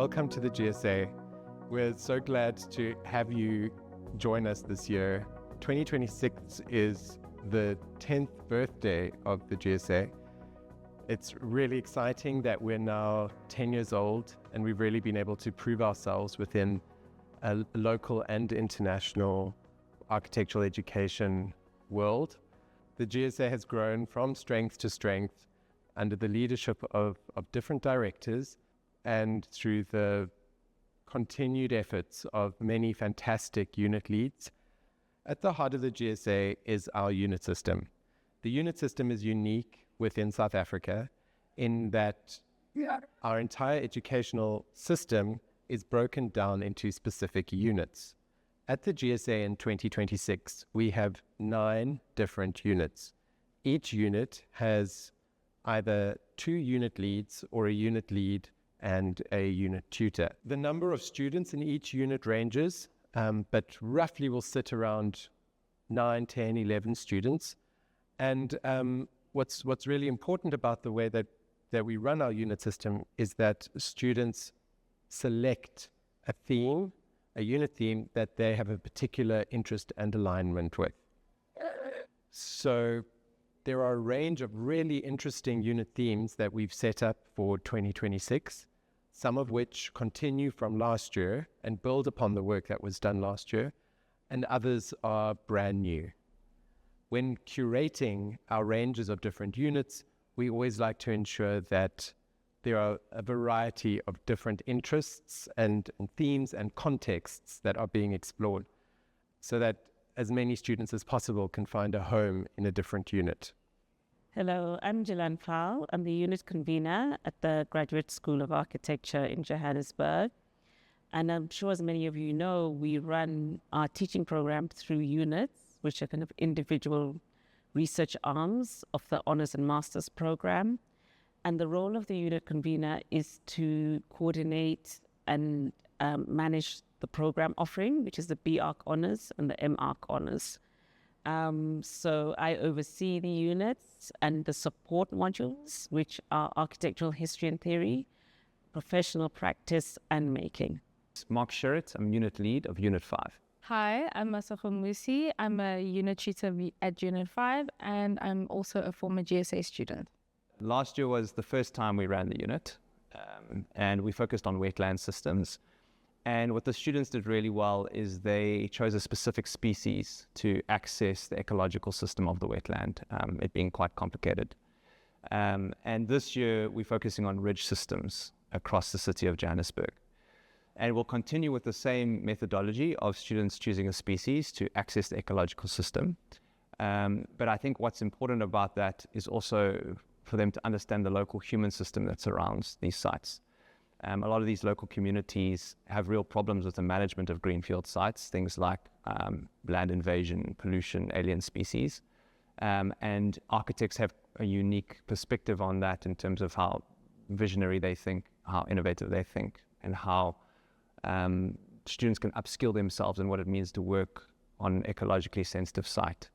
welcome to the GSA. We're so glad to have you join us this year. 2026 is the 10th birthday of the GSA. It's really exciting that we're now 10 years old and we've really been able to prove ourselves within a local and international architectural education world. The GSA has grown from strength to strength under the leadership of different directors and through the continued efforts of many fantastic unit leads. At the heart of the GSA is our unit system. The unit system is unique within South Africa in that our entire educational system is broken down into specific units. At the GSA in 2026, we have 9 different units. Each unit has either 2 unit leads or a unit lead and a unit tutor. The number of students in each unit ranges, but roughly will sit around 9, 10, 11 students. And what's really important about the way that we run our unit system is that students select a theme, a unit theme that they have a particular interest and alignment with. So there are a range of really interesting unit themes that we've set up for 2026, some of which continue from last year and build upon the work that was done last year, and others are brand new. When curating our ranges of different units, we always like to ensure that there are a variety of different interests and themes and contexts that are being explored so that as many students as possible can find a home in a different unit. Hello, I'm Jilan Paul. I'm the unit convener at the Graduate School of Architecture in Johannesburg. And I'm sure as many of you know, we run our teaching program through units, which are kind of individual research arms of the Honours and Masters program. And the role of the unit convener is to coordinate and manage the program offering, which is the B.Arch Honours and the M.Arch Honours. So I oversee the units and the support modules, which are architectural history and theory, professional practice, and making. Mark Sherritt, I'm unit lead of Unit 5. Hi, I'm Masako Musi. I'm a unit tutor at Unit 5, and I'm also a former GSA student. Last year was the first time we ran the unit, and we focused on wetland systems. And what the students did really well is they chose a specific species to access the ecological system of the wetland, it being quite complicated. And this year, we're focusing on ridge systems across the city of Johannesburg. And we'll continue with the same methodology of students choosing a species to access the ecological system. But I think what's important about that is also for them to understand the local human system that surrounds these sites. A lot of these local communities have real problems with the management of greenfield sites, things like land invasion, pollution, alien species. And architects have a unique perspective on that in terms of how visionary they think, how innovative they think, and how students can upskill themselves in what it means to work on an ecologically sensitive site.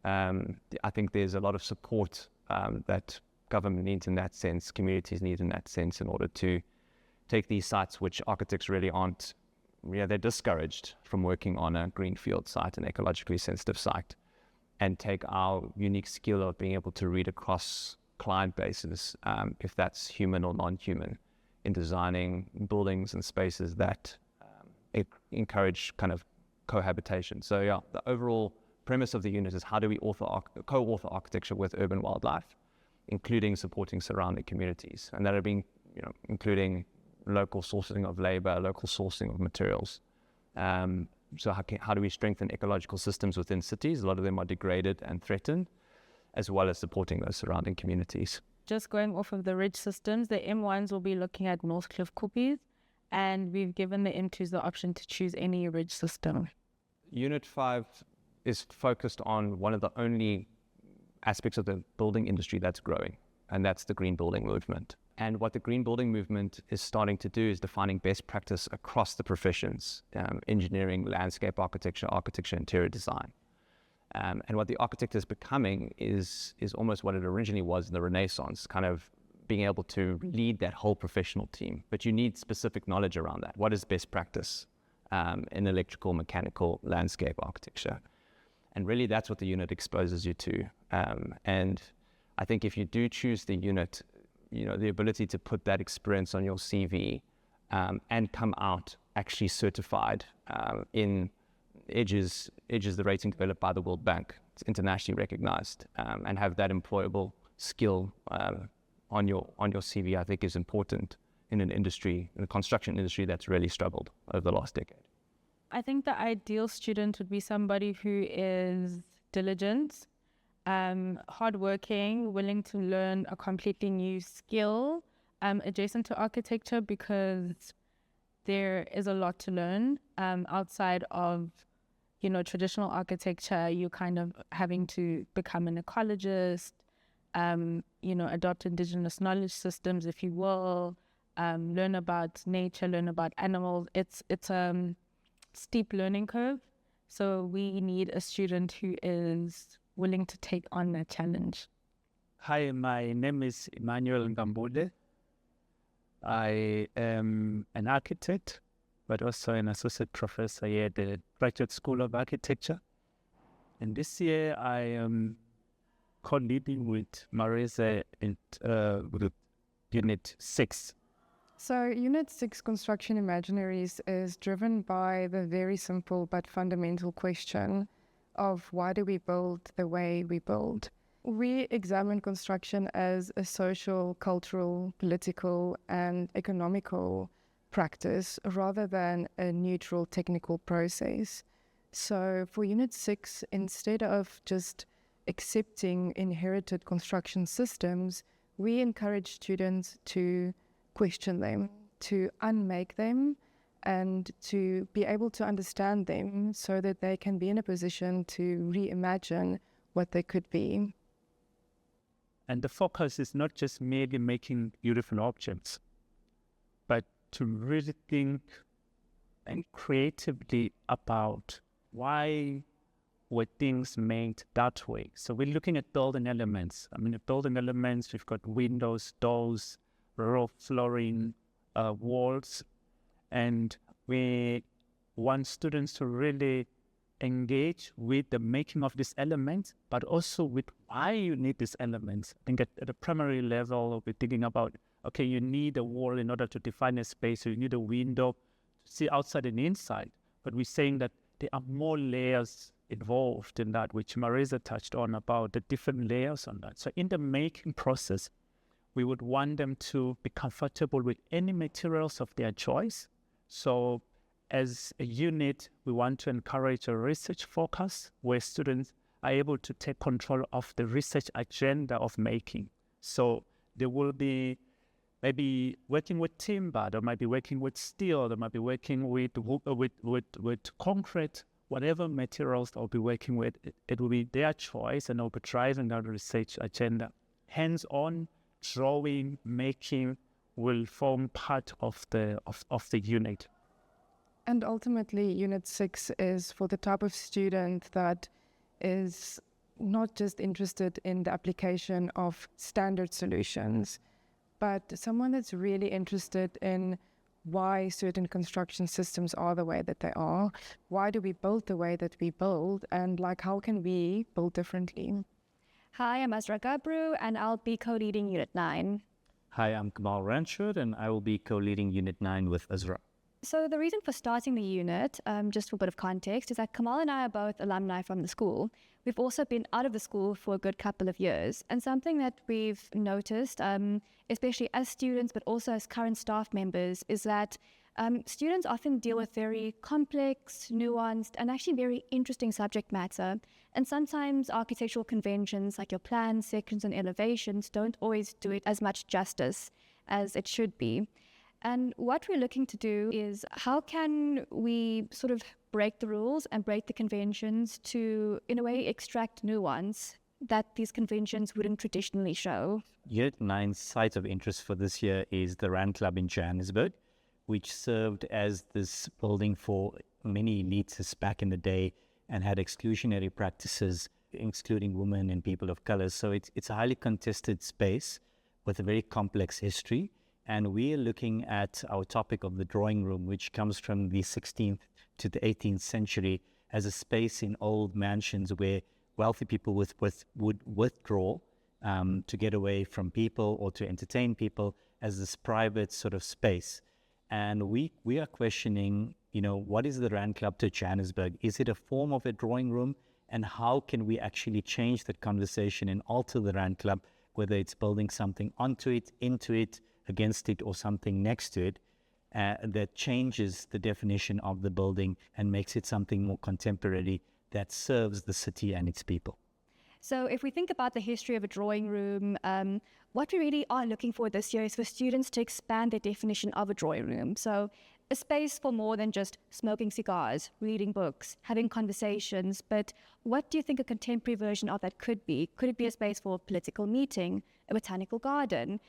I think there's a lot of support that government needs in that sense, communities need in that sense, in order to take these sites which architects really aren't, they're discouraged from working on a greenfield site, an ecologically sensitive site, and take our unique skill of being able to read across client bases, if that's human or non-human, in designing buildings and spaces that encourage kind of cohabitation. So yeah, the overall premise of the unit is how do we co-author architecture with urban wildlife, including supporting surrounding communities, and that are being, including local sourcing of labor, local sourcing of materials. So how do we strengthen ecological systems within cities? A lot of them are degraded and threatened, as well as supporting those surrounding communities. Just going off of the ridge systems, the M1s will be looking at Northcliffe Koppies, and we've given the M2s the option to choose any ridge system. Unit 5 is focused on one of the only aspects of the building industry that's growing, and that's the green building movement. And what the green building movement is starting to do is defining best practice across the professions, engineering, landscape architecture, interior design. And what the architect is becoming is almost what it originally was in the Renaissance, kind of being able to lead that whole professional team. But you need specific knowledge around that. What is best practice in electrical, mechanical, landscape architecture? And really that's what the unit exposes you to. And I think if you do choose the unit, the ability to put that experience on your CV and come out actually certified in EDGE is the rating developed by the World Bank. It's internationally recognized, and have that employable skill on your CV, I think is important in in the construction industry that's really struggled over the last decade. I think the ideal student would be somebody who is diligent, hardworking, willing to learn a completely new skill adjacent to architecture, because there is a lot to learn outside of traditional architecture. You're kind of having to become an ecologist, adopt indigenous knowledge systems, if you will, learn about nature, learn about animals. It's a steep learning curve. So we need a student who is willing to take on that challenge. Hi, my name is Emmanuel Ngambule. I am an architect, but also an associate professor here at the Graduate School of Architecture. And this year I am co-leading with Marisa with Unit 6. So Unit 6 Construction Imaginaries is driven by the very simple but fundamental question of why do we build the way we build? We examine construction as a social, cultural, political, and economical practice rather than a neutral technical process. So for Unit 6, instead of just accepting inherited construction systems, we encourage students to question them, to unmake them, and to be able to understand them so that they can be in a position to reimagine what they could be. And the focus is not just merely making beautiful objects, but to really think and creatively about why were things made that way. So we're looking at building elements. Building elements, we've got windows, doors, raw flooring, walls, and we want students to really engage with the making of these elements, but also with why you need these elements. I think at the primary level, we're thinking about, okay, you need a wall in order to define a space, so you need a window to see outside and inside. But we're saying that there are more layers involved in that, which Marisa touched on about the different layers on that. So in the making process, we would want them to be comfortable with any materials of their choice. So as a unit, we want to encourage a research focus where students are able to take control of the research agenda of making. So they will be maybe working with timber, they might be working with steel, they might be working with concrete, whatever materials they'll be working with, it will be their choice, and they'll be driving that research agenda. Hands-on drawing, making will form part of the unit. And ultimately, Unit 6 is for the type of student that is not just interested in the application of standard solutions, but someone that's really interested in why certain construction systems are the way that they are. Why do we build the way that we build? And how can we build differently? Hi, I'm Azra Gabru, and I'll be co-leading Unit 9. Hi, I'm Kamal Ranchud, and I will be co-leading Unit 9 with Azra. So the reason for starting the unit, just for a bit of context, is that Kamal and I are both alumni from the school. We've also been out of the school for a good couple of years. And something that we've noticed, especially as students, but also as current staff members, is that students often deal with very complex, nuanced, and actually very interesting subject matter. And sometimes architectural conventions like your plans, sections, and elevations don't always do it as much justice as it should be. And what we're looking to do is how can we sort of break the rules and break the conventions to, in a way, extract nuance that these conventions wouldn't traditionally show. Unit 9's site of interest for this year is the Rand Club in Johannesburg, which served as this building for many elitists back in the day and had exclusionary practices, excluding women and people of color. So it's a highly contested space, with a very complex history. And we are looking at our topic of the drawing room, which comes from the 16th to the 18th century, as a space in old mansions where wealthy people would withdraw to get away from people or to entertain people, as this private sort of space. And we are questioning, what is the Rand Club to Johannesburg? Is it a form of a drawing room? And how can we actually change that conversation and alter the Rand Club, whether it's building something onto it, into it, against it, or something next to it, that changes the definition of the building and makes it something more contemporary that serves the city and its people. So if we think about the history of a drawing room, what we really are looking for this year is for students to expand their definition of a drawing room. So a space for more than just smoking cigars, reading books, having conversations. But what do you think a contemporary version of that could be? Could it be a space for a political meeting, a botanical garden?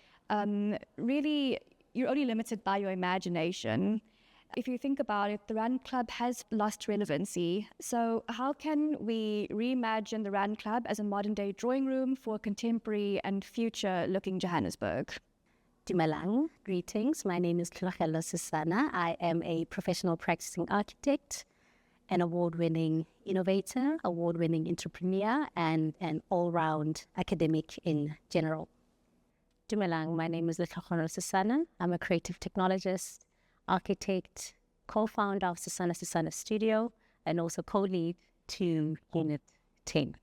Really, you're only limited by your imagination. If you think about it, the Rand Club has lost relevancy. So how can we reimagine the Rand Club as a modern-day drawing room for a contemporary and future-looking Johannesburg? Dumelang, greetings. My name is Tlogelo Susana. I am a professional practicing architect, an award-winning innovator, award-winning entrepreneur, and an all-round academic in general. Dumelang, my name is Tlogelo Susana. I'm a creative technologist, architect, co-founder of Susana Studio, and also co-lead to Unit 10.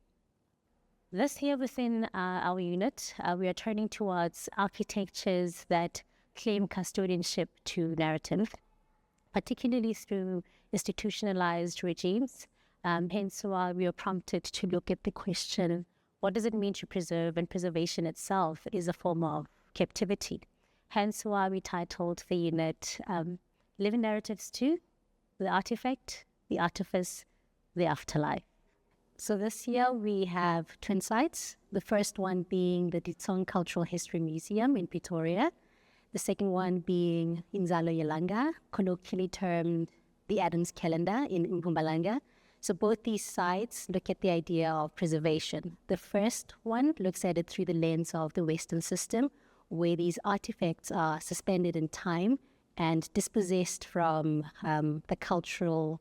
This year within our unit, we are turning towards architectures that claim custodianship to narrative, particularly through institutionalized regimes. Hence why we are prompted to look at the question, what does it mean to preserve? And preservation itself is a form of captivity. Hence why we titled the unit Living Narratives 2, The Artifact, The Artifice, The Afterlife. So this year we have twin sites, the first one being the Ditsong Cultural History Museum in Pretoria, the second one being Inzalo Yelanga, colloquially termed the Adams Calendar in Mpumalanga. So both these sites look at the idea of preservation. The first one looks at it through the lens of the Western system, where these artifacts are suspended in time and dispossessed from the cultural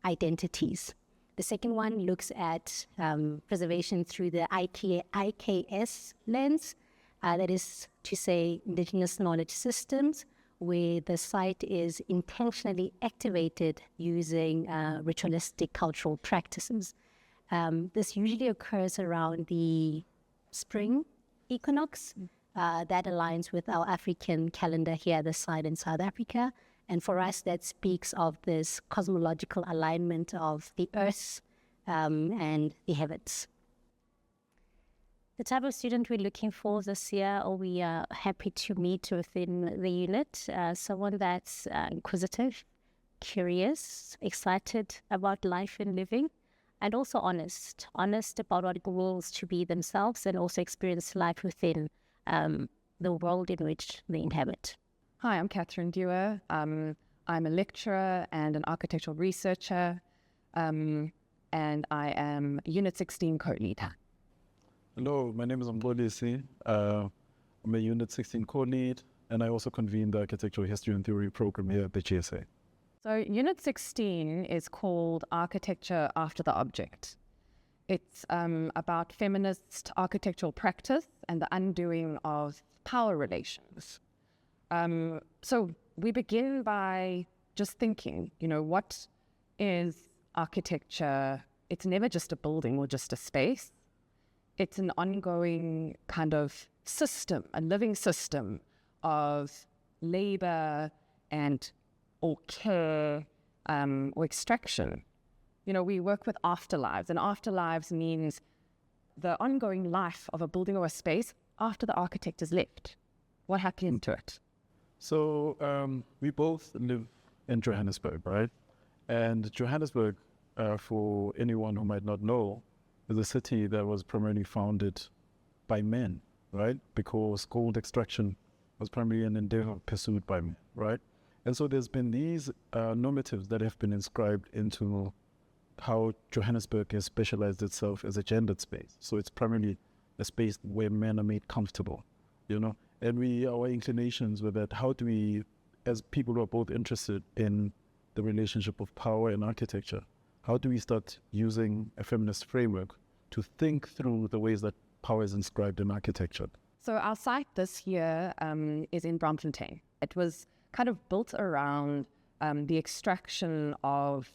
identities. The second one looks at preservation through the IKS lens, that is to say indigenous knowledge systems, where the site is intentionally activated using ritualistic cultural practices. This usually occurs around the spring equinox. That aligns with our African calendar here, the side in South Africa. And for us, that speaks of this cosmological alignment of the earth and the heavens. The type of student we're looking for this year, or we are happy to meet within the unit, someone that's inquisitive, curious, excited about life and living, and also honest about what it means to be themselves and also experience life within the world in which they inhabit. Hi, I'm Catherine Dewar. I'm a lecturer and an architectural researcher, and I am Unit 16 co-leader. Hello, my name is Mbolisi. I'm a Unit 16 co-lead, and I also convene the Architectural History and Theory program here at the GSA. So Unit 16 is called Architecture After the Object. It's about feminist architectural practice and the undoing of power relations. So we begin by just thinking, what is architecture? It's never just a building or just a space. It's an ongoing kind of system, a living system of labor or care or extraction. We work with afterlives, and afterlives means the ongoing life of a building or a space after the architect has left. What happens to it? So we both live in Johannesburg, right? And Johannesburg, for anyone who might not know, is a city that was primarily founded by men, right? Because gold extraction was primarily an endeavor pursued by men, right? And so there's been these normatives that have been inscribed into how Johannesburg has specialized itself as a gendered space. So it's primarily a space where men are made comfortable. and our inclinations were that how do we, as people who are both interested in the relationship of power and architecture, how do we start using a feminist framework to think through the ways that power is inscribed in architecture? So our site this year is in Braamfontein. It was kind of built around the extraction of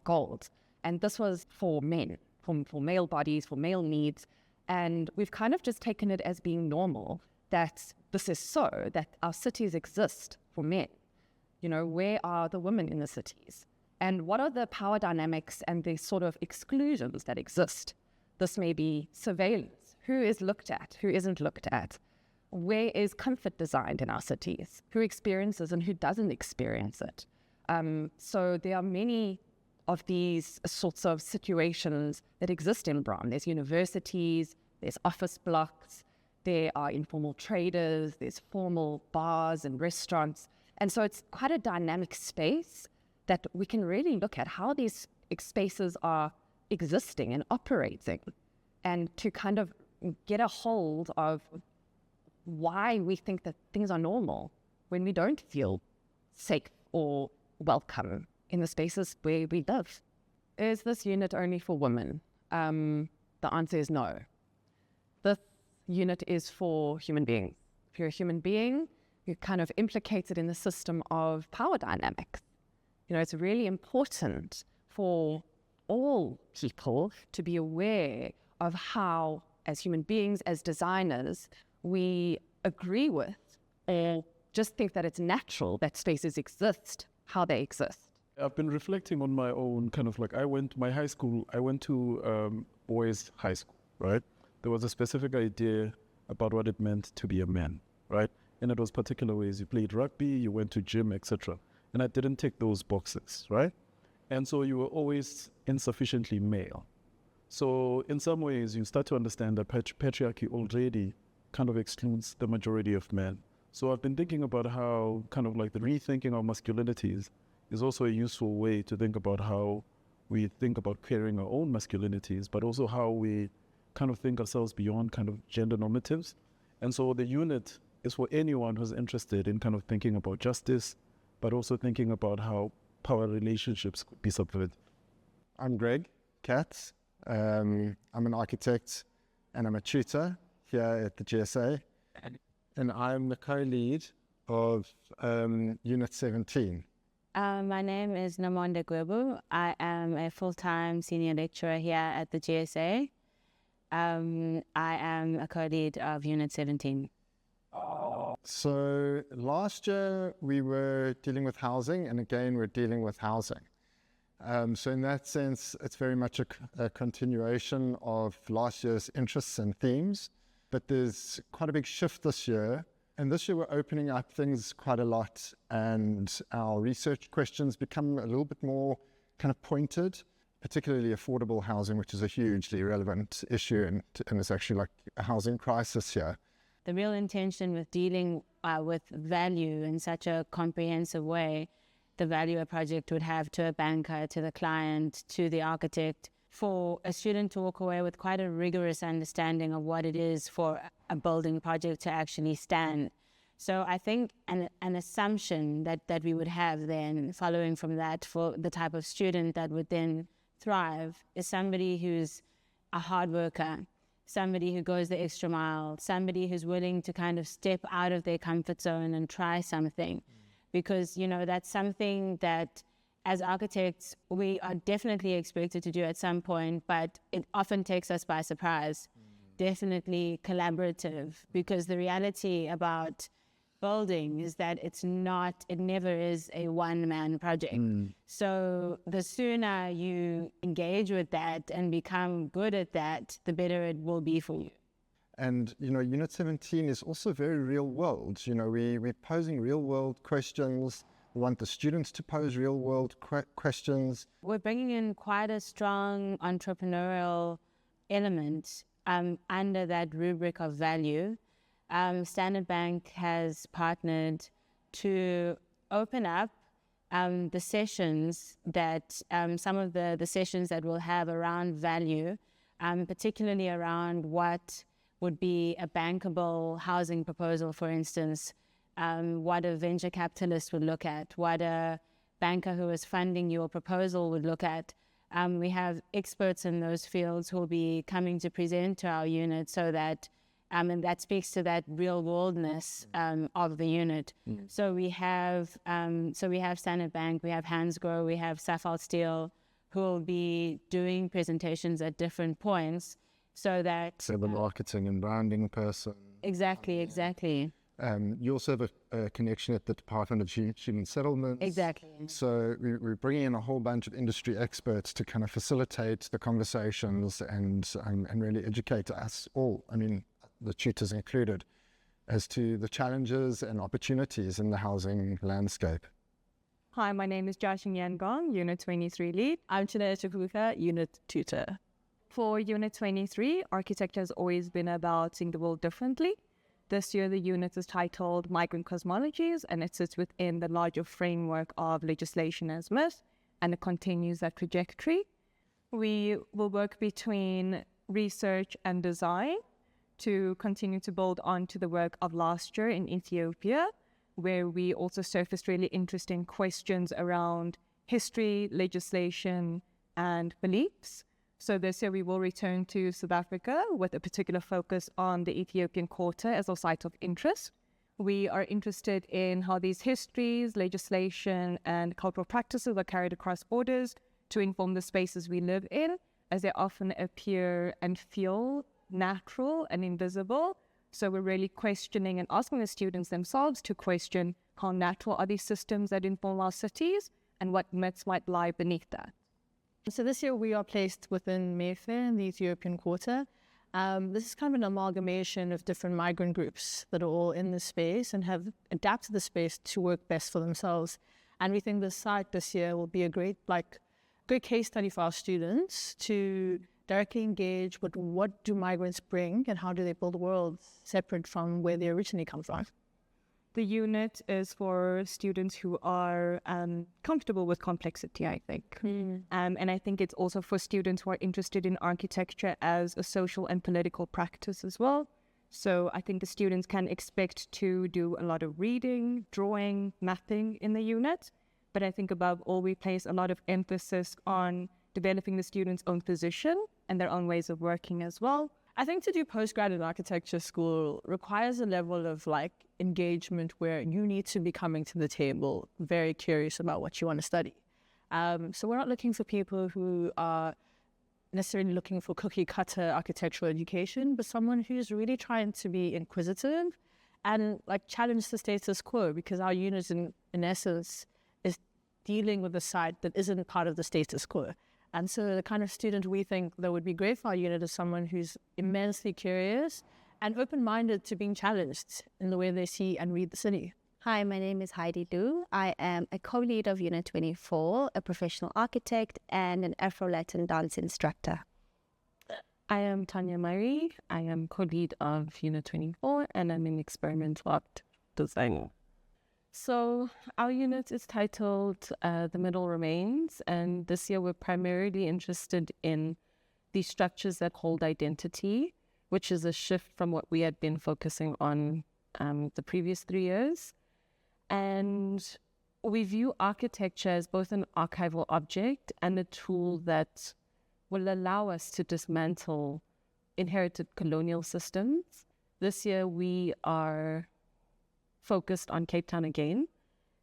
gold. And this was for men, for male bodies, for male needs. And we've kind of just taken it as being normal that this is so, that our cities exist for men. Where are the women in the cities? And what are the power dynamics and the sort of exclusions that exist? This may be surveillance. Who is looked at? Who isn't looked at? Where is comfort designed in our cities? Who experiences and who doesn't experience it? So there are many of these sorts of situations that exist in Braam. There's universities, there's office blocks, there are informal traders, there's formal bars and restaurants. And so it's quite a dynamic space that we can really look at how these spaces are existing and operating, and to kind of get a hold of why we think that things are normal when we don't feel safe or welcome in the spaces where we live. Is this unit only for women? The answer is no. This unit is for human beings. If you're a human being, you're kind of implicated in the system of power dynamics. It's really important for all people to be aware of how, as human beings, as designers, we agree with or just think that it's natural that spaces exist, how they exist. I've been reflecting on my own kind of I went to boys' high school, right? There was a specific idea about what it meant to be a man, right? And it was particular ways. You played rugby, you went to gym, etc. And I didn't tick those boxes, right? And so you were always insufficiently male. So in some ways, you start to understand that patriarchy already kind of excludes the majority of men. So I've been thinking about how kind of the rethinking of masculinities is also a useful way to think about how we think about querying our own masculinities, but also how we kind of think ourselves beyond kind of gender normatives. And so the unit is for anyone who's interested in kind of thinking about justice, but also thinking about how power relationships could be subverted. I'm Greg Katz. I'm an architect and I'm a tutor here at the GSA. And I'm the co-lead of Unit 17. My name is Namonde Gwebu. I am a full-time senior lecturer here at the GSA. I am a co-lead of Unit 17. So last year we were dealing with housing, and again we're dealing with housing. So in that sense, it's very much a continuation of last year's interests and themes, but there's quite a big shift this year. And this year we're opening up things quite a lot, and our research questions become a little bit more kind of pointed, particularly affordable housing, which is a hugely relevant issue, and it's actually a housing crisis here. The real intention with dealing with value in such a comprehensive way, the value a project would have to a banker, to the client, to the architect, for a student to walk away with quite a rigorous understanding of what it is for a building project to actually stand. So I think an assumption that we would have then, following from that, for the type of student that would then thrive, is somebody who's a hard worker, somebody who goes the extra mile, somebody who's willing to kind of step out of their comfort zone and try something. Because, that's something that as architects, we are definitely expected to do at some point, but it often takes us by surprise. Definitely collaborative, because the reality about building is that it never is a one-man project. So the sooner you engage with that and become good at that, the better it will be for you. And, Unit 17 is also very real world. We're posing real world questions. We want the students to pose real world questions. We're bringing in quite a strong entrepreneurial element under that rubric of value. Standard Bank has partnered to open up the sessions that, some of the sessions that we'll have around value, particularly around what would be a bankable housing proposal, for instance, what a venture capitalist would look at, what a banker who is funding your proposal would look at. We have experts in those fields who will be coming to present to our unit, so that and that speaks to that real worldness of the unit. So we have Standard Bank, we have Hansgrohe, we have Saffold Steel, who will be doing presentations at different points, so that the marketing and branding person. Exactly. You also have a connection at the Department of Human Settlements. Exactly. So we're bringing in a whole bunch of industry experts to kind of facilitate the conversations and really educate us all, I mean, the tutors included, as to the challenges and opportunities in the housing landscape. Hi, my name is Jashin Yangong, Unit 23 lead. I'm Chinea Chukwuka, Unit tutor. For Unit 23, architecture has always been about seeing the world differently. This year, the unit is titled Migrant Cosmologies, and it sits within the larger framework of legislation as myth, and it continues that trajectory. We will work between research and design to continue to build on to the work of last year in Ethiopia, where we also surfaced really interesting questions around history, legislation, and beliefs. So this year we will return to South Africa with a particular focus on the Ethiopian quarter as our site of interest. We are interested in how these histories, legislation, and cultural practices are carried across borders to inform the spaces we live in, as they often appear and feel natural and invisible. So we're really questioning and asking the students themselves to question how natural are these systems that inform our cities and what myths might lie beneath that. So this year we are placed within Mayfair in the Ethiopian quarter. This is kind of an amalgamation of different migrant groups that are all in the space and have adapted the space to work best for themselves. And we think the site this year will be a great case study for our students to directly engage with what do migrants bring and how do they build a world separate from where they originally come from. The unit is for students who are comfortable with complexity, I think. And I think it's also for students who are interested in architecture as a social and political practice as well. So I think the students can expect to do a lot of reading, drawing, mapping in the unit. But I think above all, we place a lot of emphasis on developing the students' own position and their own ways of working as well. I think to do postgrad in architecture school requires a level of engagement where you need to be coming to the table very curious about what you want to study. So we're not looking for people who are necessarily looking for cookie cutter architectural education, but someone who's really trying to be inquisitive and challenge the status quo, because our unit in essence is dealing with a site that isn't part of the status quo. And so the kind of student we think that would be great for our unit is someone who's immensely curious and open-minded to being challenged in the way they see and read the city. Hi, my name is Heidi Liu. I am a co-lead of Unit 24, a professional architect, and an Afro-Latin dance instructor. I am Tanya Marie. I am co-lead of Unit 24, and I'm an experimental art designer. So our unit is titled The Middle Remains, and this year we're primarily interested in the structures that hold identity, which is a shift from what we had been focusing on the previous 3 years. And we view architecture as both an archival object and a tool that will allow us to dismantle inherited colonial systems. This year we are focused on Cape Town again.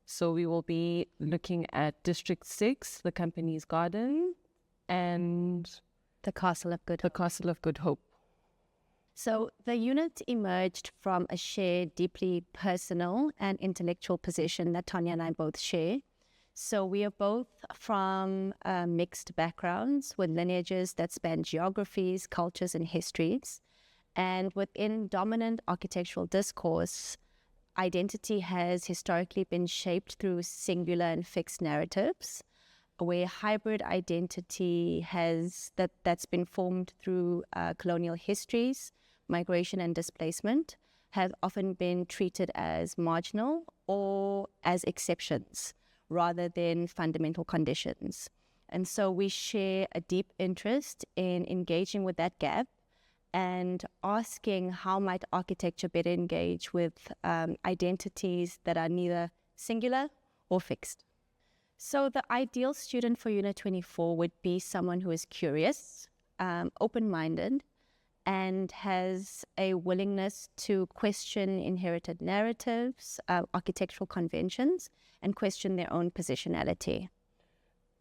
So we will be looking at District 6, the Company's Garden, and the Castle of Good Hope. So the unit emerged from a shared, deeply personal and intellectual position that Tanya and I both share. So we are both from mixed backgrounds with lineages that span geographies, cultures, and histories. And within dominant architectural discourse, identity has historically been shaped through singular and fixed narratives, where hybrid identity that's been formed through colonial histories, migration and displacement, have often been treated as marginal or as exceptions rather than fundamental conditions. And so we share a deep interest in engaging with that gap and asking how might architecture better engage with identities that are neither singular or fixed. So the ideal student for Unit 24 would be someone who is curious, open-minded, and has a willingness to question inherited narratives, architectural conventions, and question their own positionality.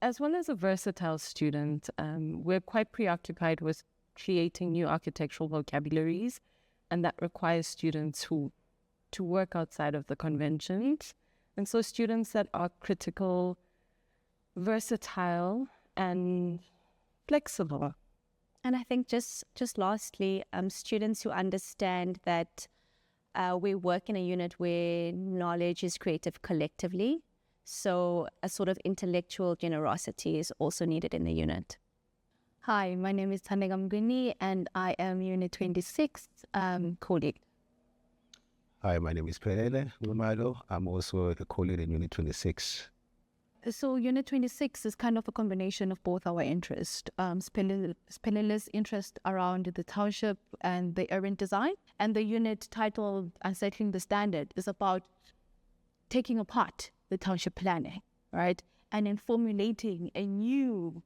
As well as a versatile student, we're quite preoccupied with creating new architectural vocabularies, and that requires students to work outside of the conventions. And so students that are critical, versatile, and flexible. And I think just lastly, students who understand that we work in a unit where knowledge is created collectively. So a sort of intellectual generosity is also needed in the unit. Hi, my name is Thandega Mgwini and I am Unit 26 co-lead. Hi, my name is Pelele Numalo. I'm also the co-lead in Unit 26. So Unit 26 is kind of a combination of both our interests. Pelele's interest around the township and the urban design, and the unit titled Unsettling the Standard is about taking apart the township planning, right? And then formulating a new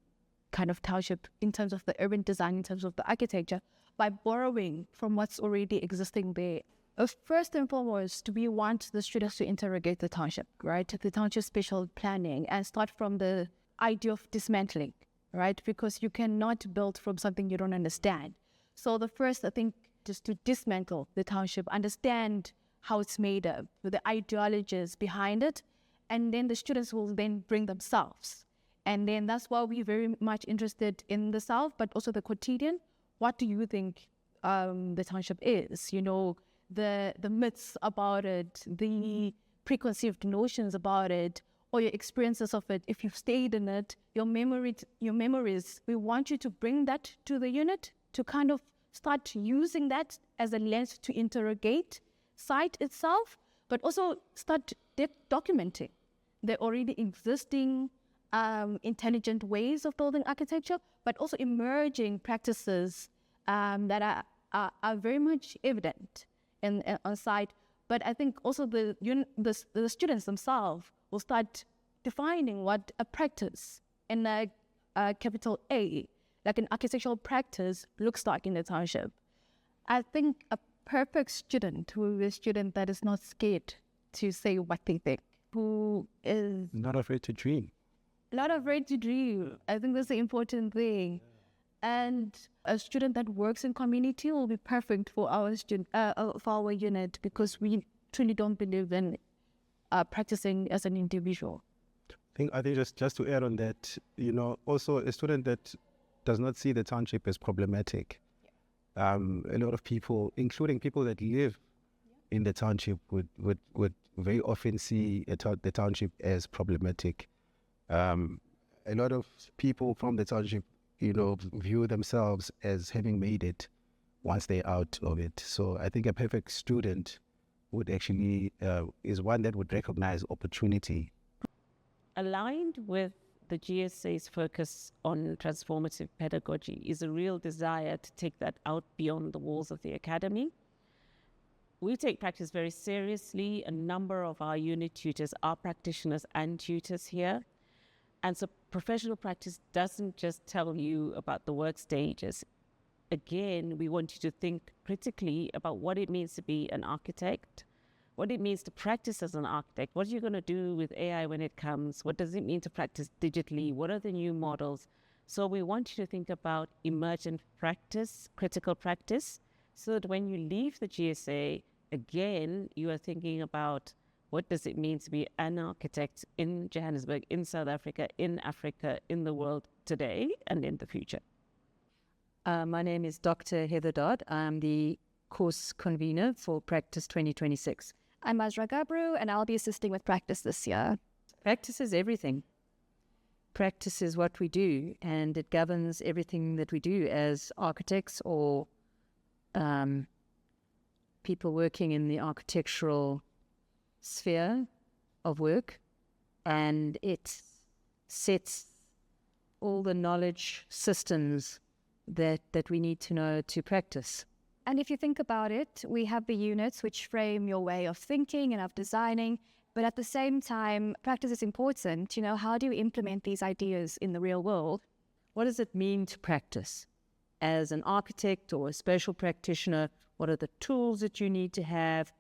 kind of township in terms of the urban design, in terms of the architecture, by borrowing from what's already existing there. First and foremost, we want the students to interrogate the township, right? The township spatial planning, and start from the idea of dismantling, right? Because you cannot build from something you don't understand. So the first, I think, just to dismantle the township, understand how it's made up, the ideologies behind it, and then the students will then bring themselves. And then that's why we're very much interested in the South, but also the quotidian. What do you think the township is? You know, the myths about it, the preconceived notions about it, or your experiences of it. If you've stayed in it, your memories, we want you to bring that to the unit, to kind of start using that as a lens to interrogate site itself, but also start documenting the already existing intelligent ways of building architecture, but also emerging practices that are very much evident on site. But I think also the students themselves will start defining what a practice in a capital A, like an architectural practice, looks like in the township. I think a perfect student will be a student that is not scared to say what they think, who is not afraid to dream. Not afraid to dream. I think that's the important thing. And a student that works in community will be perfect for our unit, because we truly don't believe in practicing as an individual. I think just to add on that, you know, also a student that does not see the township as problematic. A lot of people, including people that live in the township, would very often see the township as problematic. A lot of people from the township, you know, view themselves as having made it once they're out of it. So I think a perfect student would actually is one that would recognize opportunity. Aligned with the GSA's focus on transformative pedagogy is a real desire to take that out beyond the walls of the academy. We take practice very seriously. A number of our unit tutors are practitioners and tutors here. And so professional practice doesn't just tell you about the work stages. Again, we want you to think critically about what it means to be an architect, what it means to practice as an architect, what are you going to do with AI when it comes, what does it mean to practice digitally, what are the new models. So we want you to think about emergent practice, critical practice, so that when you leave the GSA, again, you are thinking about what does it mean to be an architect in Johannesburg, in South Africa, in Africa, in the world today and in the future? My name is Dr. Heather Dodd. I'm the course convener for Practice 2026. I'm Azra Gabru, and I'll be assisting with practice this year. Practice is everything. Practice is what we do, and it governs everything that we do as architects or people working in the architectural sphere of work, and it sets all the knowledge systems that we need to know to practice. And if you think about it, we have the units which frame your way of thinking and of designing, but at the same time, practice is important. How do you implement these ideas in the real world? What does it mean to practice? As an architect or a spatial practitioner, what are the tools that you need to have?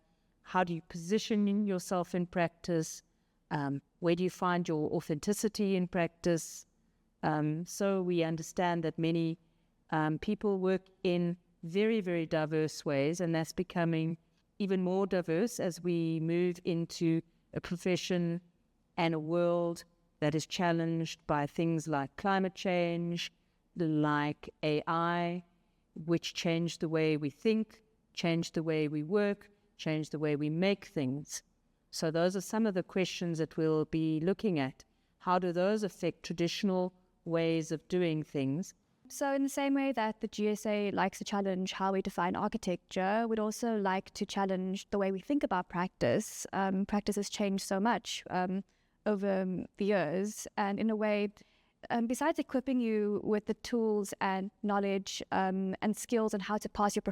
How do you position yourself in practice? Where do you find your authenticity in practice? So we understand that many people work in very, very diverse ways, and that's becoming even more diverse as we move into a profession and a world that is challenged by things like climate change, like AI, which change the way we think, change the way we work, change the way we make things. So those are some of the questions that we'll be looking at. How do those affect traditional ways of doing things? So in the same way that the GSA likes to challenge how we define architecture, we'd also like to challenge the way we think about practice. Practice has changed so much over the years, and in a way, besides equipping you with the tools and knowledge and skills on how to pass your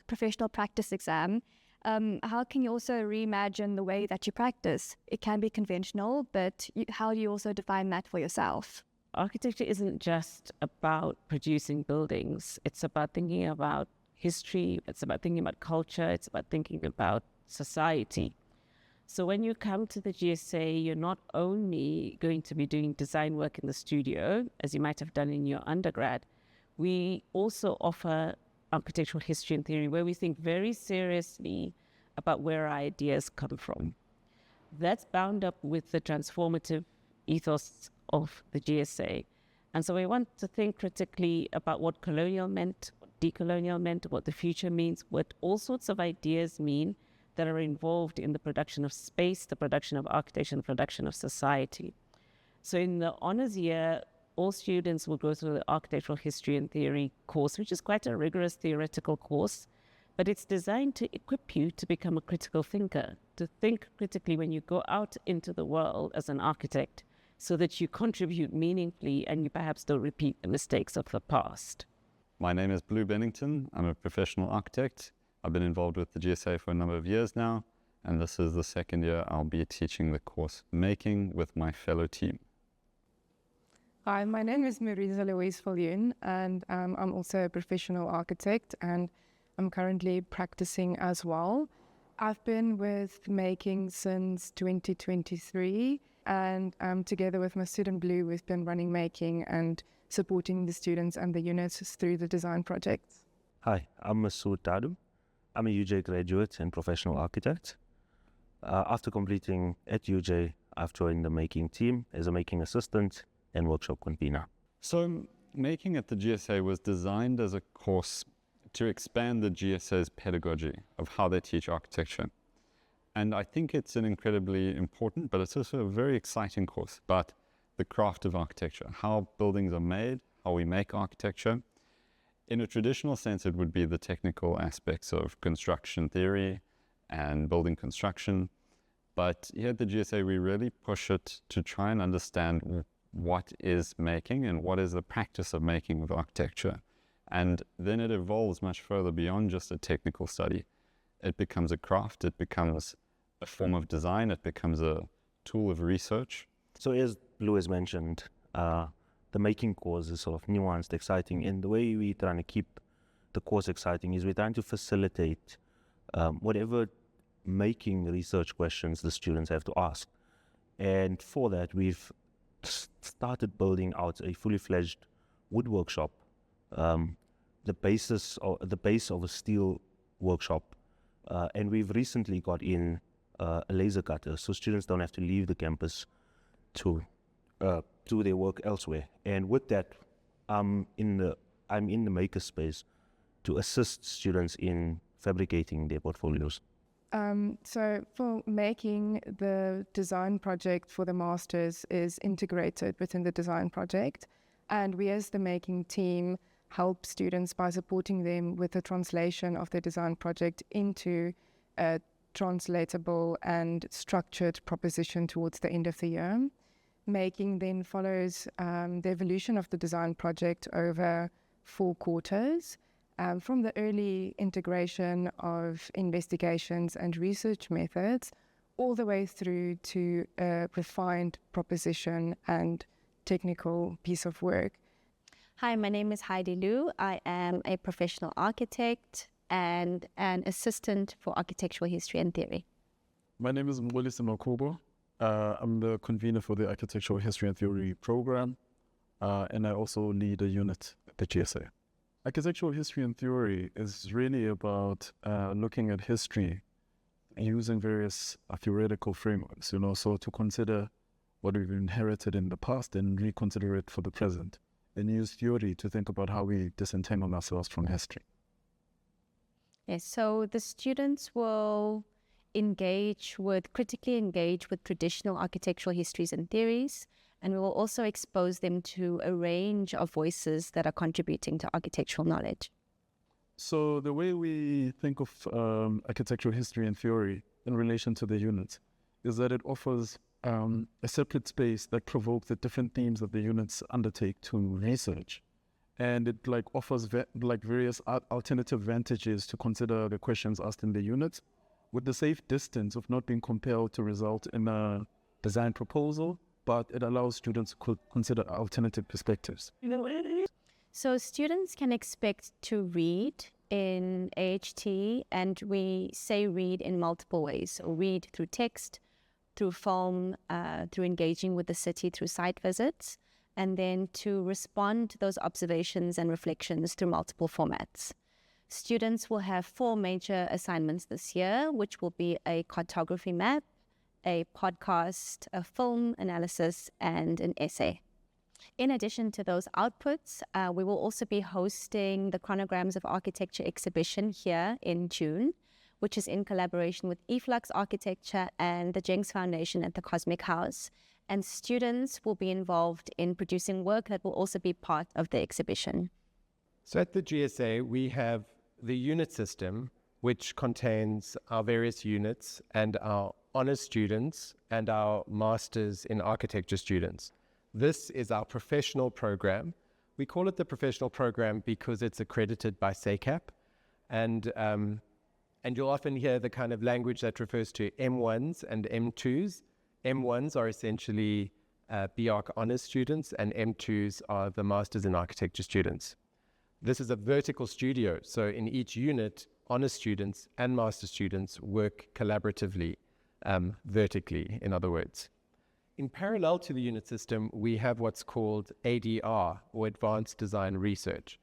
professional practice exam, how can you also reimagine the way that you practice? It can be conventional, but how do you also define that for yourself? Architecture isn't just about producing buildings. It's about thinking about history. It's about thinking about culture. It's about thinking about society. So when you come to the GSA, you're not only going to be doing design work in the studio, as you might have done in your undergrad. We also offer architectural history and theory, where we think very seriously about where our ideas come from. That's bound up with the transformative ethos of the GSA. And so we want to think critically about what colonial meant, what decolonial meant, what the future means, what all sorts of ideas mean that are involved in the production of space, the production of architecture, and the production of society. So in the honors year, all students will go through the architectural history and theory course, which is quite a rigorous theoretical course, but it's designed to equip you to become a critical thinker, to think critically when you go out into the world as an architect, so that you contribute meaningfully and you perhaps don't repeat the mistakes of the past. My name is Blue Bennington. I'm a professional architect. I've been involved with the GSA for a number of years now, and this is the second year I'll be teaching the course Making with my fellow team. Hi, my name is Marisa Louise Viljoen, and I'm also a professional architect, and I'm currently practicing as well. I've been with Making since 2023, and together with my student Blue, we've been running Making and supporting the students and the units through the design projects. Hi, I'm Masood Tadum. I'm a UJ graduate and professional architect. After completing at UJ, I've joined the Making team as a Making assistant and workshop convener. So Making at the GSA was designed as a course to expand the GSA's pedagogy of how they teach architecture. And I think it's an incredibly important, but it's also a very exciting course about the craft of architecture, how buildings are made, how we make architecture. In a traditional sense, it would be the technical aspects of construction theory and building construction. But here at the GSA, we really push it to try and understand what is making and what is the practice of making with architecture. And then it evolves much further beyond just a technical study. It becomes a craft, it becomes a form of design, it becomes a tool of research. So as Blue has mentioned, the Making course is sort of nuanced, exciting, and the way we're trying to keep the course exciting is we're trying to facilitate whatever making research questions the students have to ask. And for that, we've started building out a fully fledged wood workshop, the base of a steel workshop, and we've recently got in a laser cutter, so students don't have to leave the campus to do their work elsewhere. And with that, I'm in the makerspace to assist students in fabricating their portfolios. So for Making, the design project for the masters is integrated within the design project, and we as the Making team help students by supporting them with the translation of the design project into a translatable and structured proposition towards the end of the year. Making then follows the evolution of the design project over 4 quarters, from the early integration of investigations and research methods all the way through to a refined proposition and technical piece of work. Hi, my name is Heidi Liu. I am a professional architect and an assistant for architectural history and theory. My name is Mbulisi Makubo. I'm the convener for the Architectural History and Theory program, and I also lead a unit at the GSA. Architectural history and theory is really about looking at history using various theoretical frameworks, so to consider what we've inherited in the past and reconsider it for the present, and use theory to think about how we disentangle ourselves from history. Yes, so the students will critically engage with traditional architectural histories and theories, and we will also expose them to a range of voices that are contributing to architectural knowledge. So the way we think of architectural history and theory in relation to the units is that it offers a separate space that provokes the different themes that the units undertake to research. And it offers various alternative vantages to consider the questions asked in the units, with the safe distance of not being compelled to result in a design proposal, but it allows students to consider alternative perspectives. So students can expect to read in AHT, and we say read in multiple ways. So read through text, through film, through engaging with the city through site visits, and then to respond to those observations and reflections through multiple formats. Students will have 4 major assignments this year, which will be a cartography map, a podcast, a film analysis, and an essay. In addition to those outputs, we will also be hosting the Chronograms of Architecture exhibition here in June, which is in collaboration with Eflux Architecture and the Jenks Foundation at the Cosmic House. And students will be involved in producing work that will also be part of the exhibition. So at the GSA, we have the unit system, which contains our various units and our honors students and our masters in architecture students. This is our professional program. We call it the professional program because it's accredited by SACAP, and you'll often hear the kind of language that refers to M1s and M2s. M1s are essentially BArch honors students, and M2s are the masters in architecture students. This is a vertical studio, so in each unit, honors students and master students work collaboratively, vertically, in other words. In parallel to the unit system, we have what's called ADR, or Advanced Design Research.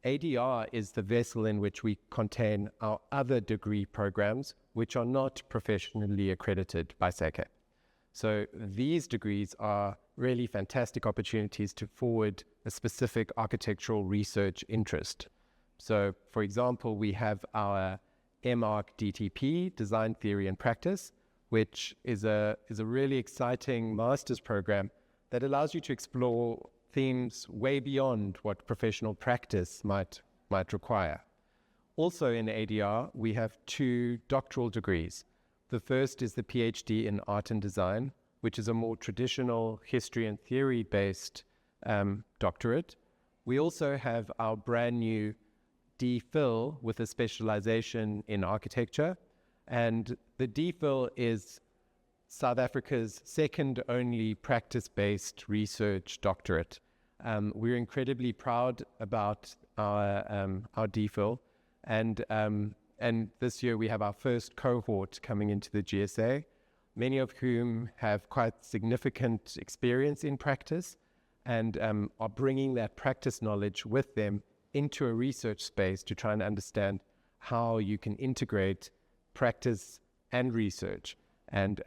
ADR is the vessel in which we contain our other degree programs, which are not professionally accredited by SACAP. So these degrees are really fantastic opportunities to forward a specific architectural research interest. So, for example, we have our MArch DTP, Design Theory and Practice, which is a really exciting master's program that allows you to explore themes way beyond what professional practice might require. Also in ADR, we have 2 doctoral degrees. The first is the PhD in Art and Design, which is a more traditional history and theory-based doctorate. We also have our brand new DPhil with a specialization in architecture. And the DPhil is South Africa's second only practice-based research doctorate. We're incredibly proud about our DPhil. And this year we have our first cohort coming into the GSA, many of whom have quite significant experience in practice and are bringing that practice knowledge with them into a research space to try and understand how you can integrate practice and research and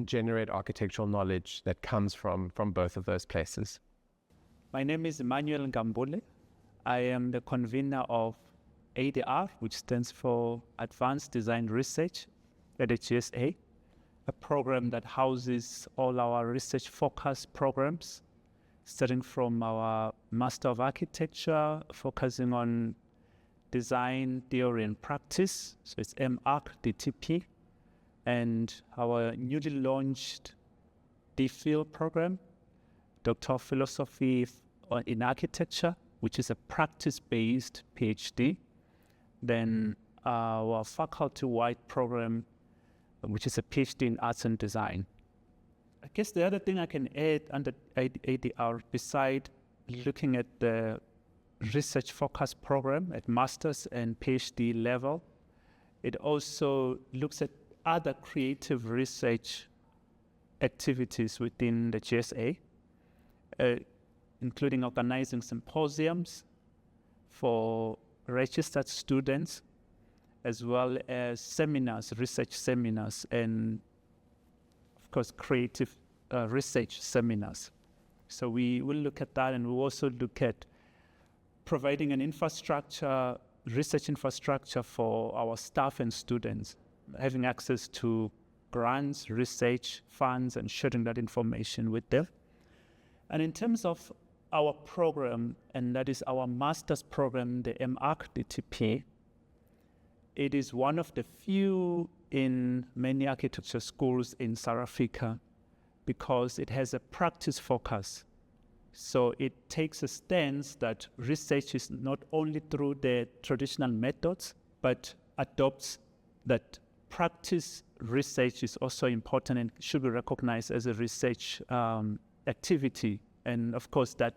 generate architectural knowledge that comes from both of those places. My name is Emmanuel Ngambole. I am the convener of ADR, which stands for Advanced Design Research at the GSA, a program that houses all our research-focused programs, starting from our Master of Architecture, focusing on design, theory, and practice. So it's MArch DTP, and our newly launched DPhil program, Doctor of Philosophy in Architecture, which is a practice-based PhD. Then our faculty-wide program, which is a PhD in Arts and Design. I guess the other thing I can add under ADR, beside looking at the research focus program at master's and PhD level, it also looks at other creative research activities within the GSA, including organizing symposiums for registered students, as well as seminars, research seminars, and of course, creative research seminars. So we will look at that, and we'll also look at providing an infrastructure, research infrastructure for our staff and students, having access to grants, research funds, and sharing that information with them. And in terms of our program, and that is our master's program, the MArch-DTP, it is one of the few in many architecture schools in South Africa because it has a practice focus. So it takes a stance that research is not only through the traditional methods, but adopts that practice research is also important and should be recognized as a research activity. And of course, that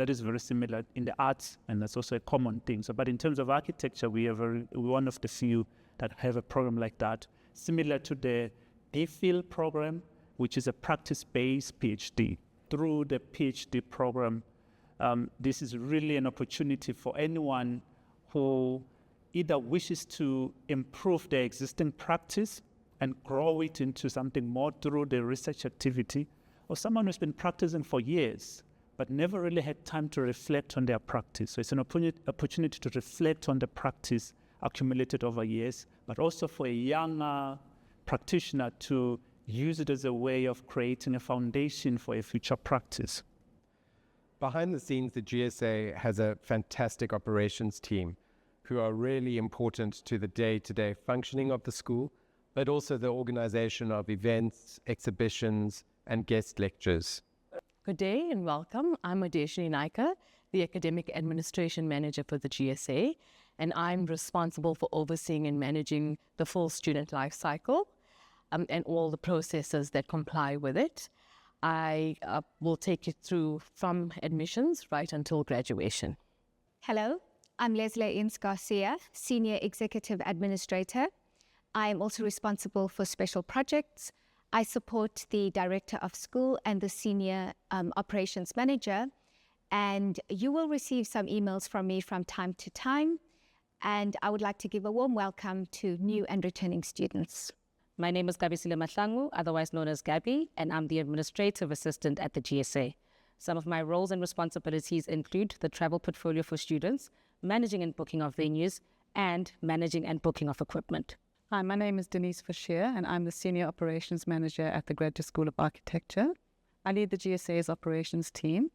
is very similar in the arts, and that's also a common thing. So, but in terms of architecture, we're one of the few that have a program like that, similar to the DPhil program, which is a practice-based PhD. Through the PhD program, this is really an opportunity for anyone who either wishes to improve their existing practice and grow it into something more through the research activity, or someone who's been practicing for years but never really had time to reflect on their practice. So it's an opportunity to reflect on the practice accumulated over years, but also for a younger practitioner to use it as a way of creating a foundation for a future practice. Behind the scenes, the GSA has a fantastic operations team who are really important to the day-to-day functioning of the school, but also the organization of events, exhibitions, and guest lectures. Good day and welcome. I'm Adeshini Naika, the Academic Administration Manager for the GSA, and I'm responsible for overseeing and managing the full student life cycle and all the processes that comply with it. I will take you through from admissions right until graduation. Hello, I'm Leslie Ince Garcia, Senior Executive Administrator. I am also responsible for special projects. I support the Director of School and the Senior Operations Manager, and you will receive some emails from me from time to time, and I would like to give a warm welcome to new and returning students. My name is Gabisile Mahlangu, otherwise known as Gabby, and I'm the Administrative Assistant at the GSA. Some of my roles and responsibilities include the travel portfolio for students, managing and booking of venues, and managing and booking of equipment. Hi, my name is Denise Fashier, and I'm the Senior Operations Manager at the Graduate School of Architecture. I lead the GSA's operations team,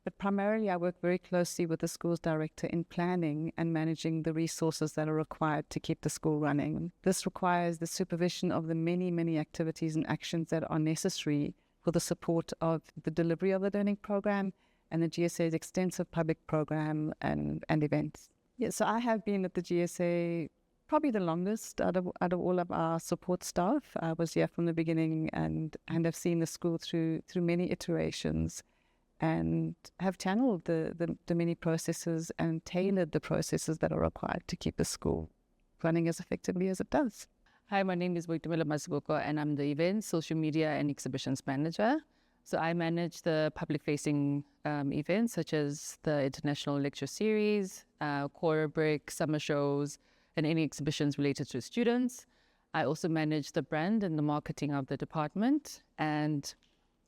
but primarily I work very closely with the school's director in planning and managing the resources that are required to keep the school running. This requires the supervision of the many, many activities and actions that are necessary for the support of the delivery of the learning program and the GSA's extensive public program and events. Yeah, so I have been at the GSA probably the longest out of all of our support staff. I was here from the beginning and have seen the school through many iterations and have channeled the many processes and tailored the processes that are required to keep the school running as effectively as it does. Hi, my name is Boitumelo Masiboko, and I'm the Events, Social Media and Exhibitions Manager. So I manage the public-facing events such as the International Lecture Series, Quarter Break, summer shows, and any exhibitions related to students. I also manage the brand and the marketing of the department. And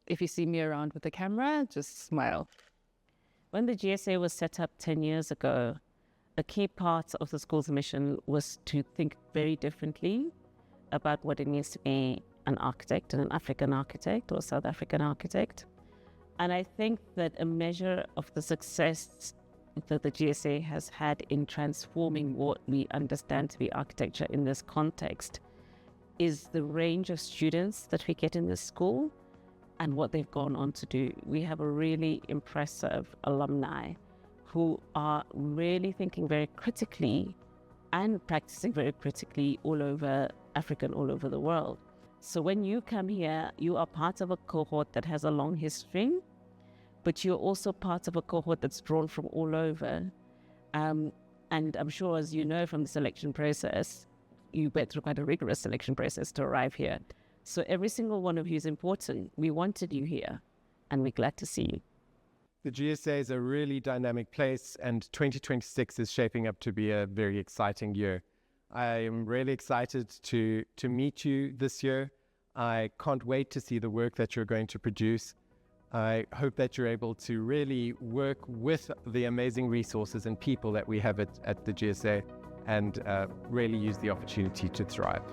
if you see me around with the camera, just smile. When the GSA was set up 10 years ago, a key part of the school's mission was to think very differently about what it means to be an architect, and an African architect or South African architect. And I think that a measure of the success that the GSA has had in transforming what we understand to be architecture in this context is the range of students that we get in this school and what they've gone on to do. We have a really impressive alumni who are really thinking very critically and practicing very critically all over Africa and all over the world. So when you come here, you are part of a cohort that has a long history, but you're also part of a cohort that's drawn from all over. And I'm sure, as you know from the selection process, you went through quite a rigorous selection process to arrive here. So every single one of you is important. We wanted you here, and we're glad to see you. The GSA is a really dynamic place, and 2026 is shaping up to be a very exciting year. I am really excited to meet you this year. I can't wait to see the work that you're going to produce. I hope that you're able to really work with the amazing resources and people that we have at the GSA and really use the opportunity to thrive.